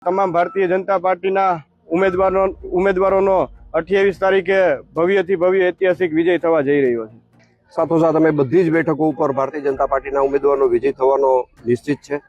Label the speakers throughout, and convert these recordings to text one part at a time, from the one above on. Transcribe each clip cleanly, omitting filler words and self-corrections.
Speaker 1: તમામ ભારતીય જનતા પાર્ટીના ઉમેદવારોનો 28 તારીખે ભવ્યથી ભવ્ય ઐતિહાસિક વિજય થવા જઈ રહ્યો છે।
Speaker 2: સાથોસાથ અમે બધી જ બેઠકો ઉપર ભારતીય જનતા પાર્ટીના ઉમેદવારનો વિજય થવાનો નિશ્ચિત છે।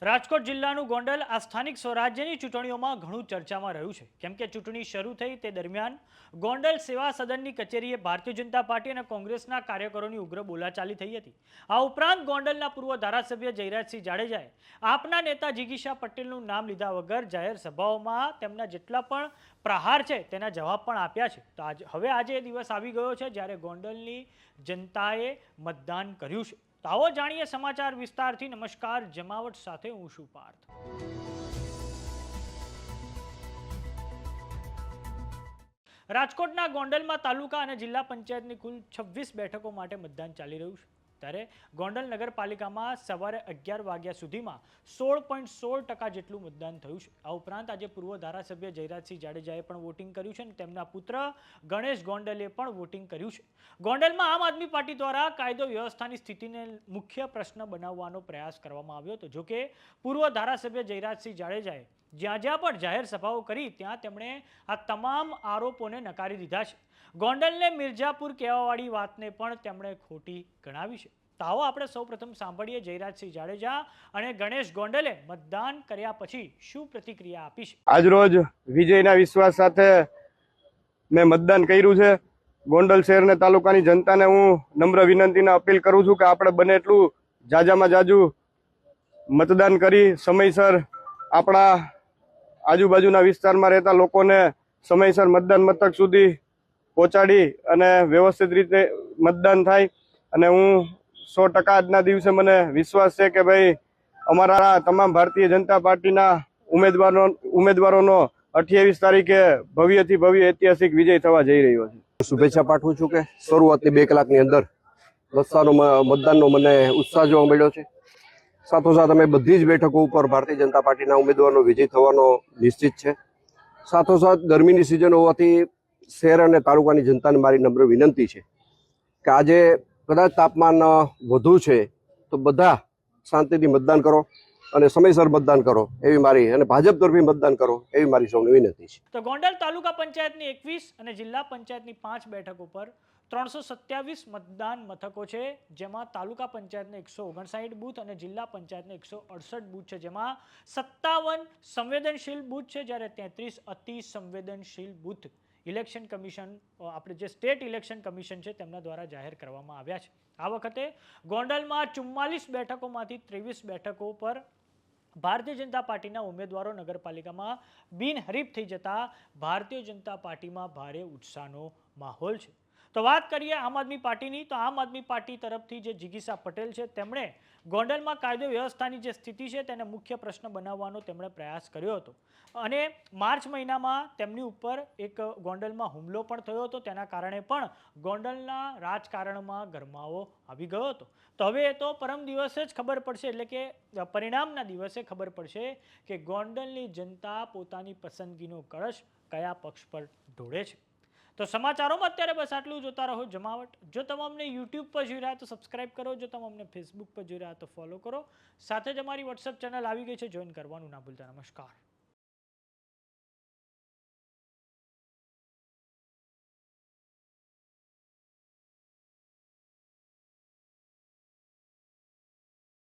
Speaker 3: રાજકોટ જિલ્લાનું ગોંડલ આ સ્થાનિક સ્વરાજ્યની ચૂંટણીઓમાં ઘણું ચર્ચામાં રહ્યું છે, કેમ કે ચૂંટણી શરૂ થઈ તે દરમિયાન ગોંડલ સેવા સદનની કચેરીએ ભારતીય જનતા પાર્ટી અને કોંગ્રેસના કાર્યકરોની ઉગ્ર બોલાચાલી થઈ હતી। આ ઉપરાંત ગોંડલના પૂર્વ ધારાસભ્ય જયરાજસિંહ જાડેજાએ આપના નેતા જીગીશા પટેલનું નામ લીધા વગર જાહેર સભાઓમાં તેમના જેટલા પણ પ્રહાર છે તેના જવાબ પણ આપ્યા છે। તો હવે આજે દિવસ આવી ગયો છે જ્યારે ગોંડલની જનતાએ મતદાન કર્યું છે। તો આવો જાણીએ સમાચાર વિસ્તારથી। નમસ્કાર, જમાવટ સાથે હું છું પાર્થ। રાજકોટના ગોંડલમાં તાલુકા અને જિલ્લા પંચાયતની કુલ 26 બેઠકો માટે મતદાન ચાલી રહ્યું છે, ત્યારે ગોંડલ નગરપાલિકામાં સવારે 11 વાગ્યા સુધીમાં 16.16% જેટલું મતદાન થયું છે। આ ઉપરાંત આજે પૂર્વ ધારાસભ્ય જયરાજસિંહ જાડેજાએ પણ વોટિંગ કર્યું છે અને તેમના પુત્ર ગણેશ ગોંડલે પણ વોટિંગ કર્યું છે। ગોંડલમાં આમ આદમી પાર્ટી દ્વારા કાયદો વ્યવસ્થાની સ્થિતિને મુખ્ય પ્રશ્ન બનાવવાનો પ્રયાસ કરવામાં આવ્યો હતો। જોકે પૂર્વ ધારાસભ્ય જયરાજસિંહ જાડેજાએ જ્યાં જ્યાં પણ જાહેર સભાઓ કરી ત્યાં તેમણે આ તમામ આરોપોને નકારી દીધા છે। ગોંડલને મિર્જાપુર કહેવાવાળી વાતને પણ તેમણે ખોટી ગણાવી છે। તો આવો આપણે સૌપ્રથમ સાંભળીએ જયરાજસિંહ જાડેજા અને ગણેશ ગોંડલે મતદાન કર્યા પછી શું પ્રતિક્રિયા આપી છે।
Speaker 1: આજરોજ વિજયના વિશ્વાસ સાથે મેં મતદાન કર્યું છે। ગોંડલ શહેર અને તાલુકાની જનતાને હું નમ્ર વિનંતીને અપીલ કરું છું કે આપણે બને એટલું જાજામાં જાજુ મતદાન કરી સમયસર આપણા આજુબાજુના વિસ્તારમાં રહેતા લોકોને સમયસર મતદાન મથક સુધી પહોંચાડી અને વ્યવસ્થિત રીતે મતદાન થાય। અને હું 100% આજના દિવસે મને વિશ્વાસ છે કે ભાઈ અમારા તમામ ભારતીય જનતા પાર્ટીના ઉમેદવારોનો 28 તારીખે ભવ્યથી ભવ્ય ઐતિહાસિક વિજય થવા જઈ રહ્યો છે।
Speaker 2: શુભેચ્છા પાઠવું છું કે શરૂઆતની 2 કલાકની અંદર મતદાનનો મને ઉત્સાહ જોવા મળ્યો છે। સાથોસાથ અમે બધી જ બેઠકો ઉપર ભારતીય જનતા પાર્ટીના ઉમેદવારનો વિજય થવાનો નિશ્ચિત છે। સાથોસાથ ગરમીની સિઝન હોવાથી શહેર અને તાલુકાની જનતાને મારી નમ્ર વિનંતી છે કે આજે કદાચ તાપમાન વધુ છે તો બધા શાંતિથી મતદાન કરો અને સમયસર મતદાન કરો એવી મારી, અને ભાજપ તરફી મતદાન કરો એવી મારી સૌને વિનંતી છે।
Speaker 3: તો ગોંડલ તાલુકા પંચાયતની 21 અને જિલ્લા પંચાયતની 5 બેઠકો પર 327 મતદાન મથકો છે, જેમાં તાલુકા પંચાયતને 159 બૂથ અને જિલ્લા પંચાયતને 168 બૂથ છે, જેમાં 57 સંવેદનશીલ બૂથ છે, જ્યારે 33 અતિ સંવેદનશીલ બૂથ ઇલેક્શન કમિશન, આપણે જે સ્ટેટ ઇલેક્શન કમિશન છે તેમના દ્વારા જાહેર કરવામાં આવ્યા છે। આ વખતે ગોંડલમાં 44 બેઠકોમાંથી 23 બેઠકો પર ભારતીય જનતા પાર્ટીના ઉમેદવારો નગરપાલિકામાં બિનહરીફ થઈ જતા ભારતીય જનતા પાર્ટીમાં ભારે ઉત્સાહનો માહોલ છે। તો વાત કરીએ આમ આદમી પાર્ટીની, તો આમ આદમી પાર્ટી તરફથી જે જીગીશા પટેલ છે તેમણે ગોંડલમાં કાયદો વ્યવસ્થાની જે સ્થિતિ છે તેને મુખ્ય પ્રશ્ન બનાવવાનો તેમણે પ્રયાસ કર્યો હતો અને માર્ચ મહિનામાં તેમની ઉપર એક ગોંડલમાં હુમલો પણ થયો હતો। તેના કારણે પણ ગોંડલના રાજકારણમાં ગરમાવો આવી ગયો હતો। તો હવે એ તો પરમ દિવસે જ ખબર પડશે, એટલે કે પરિણામના દિવસે ખબર પડશે કે ગોંડલની જનતા પોતાની પસંદગીનો કળશ કયા પક્ષ પર ઢોળે છે। તો સમાચારોમાં અત્યારે બસ આટલું। જોતા રહો જમાવટ। જો તમે અમને યુટ્યુબ પર જોઈ રહ્યા તો સબસ્ક્રાઇબ કરો, જો તમે અમને ફેસબુક પર જોઈ રહ્યા તો ફોલો કરો, સાથે જ અમારી વોટ્સએપ ચેનલ આવી ગઈ છે, જોઈન કરવાનું ના ભૂલતા। નમસ્કાર।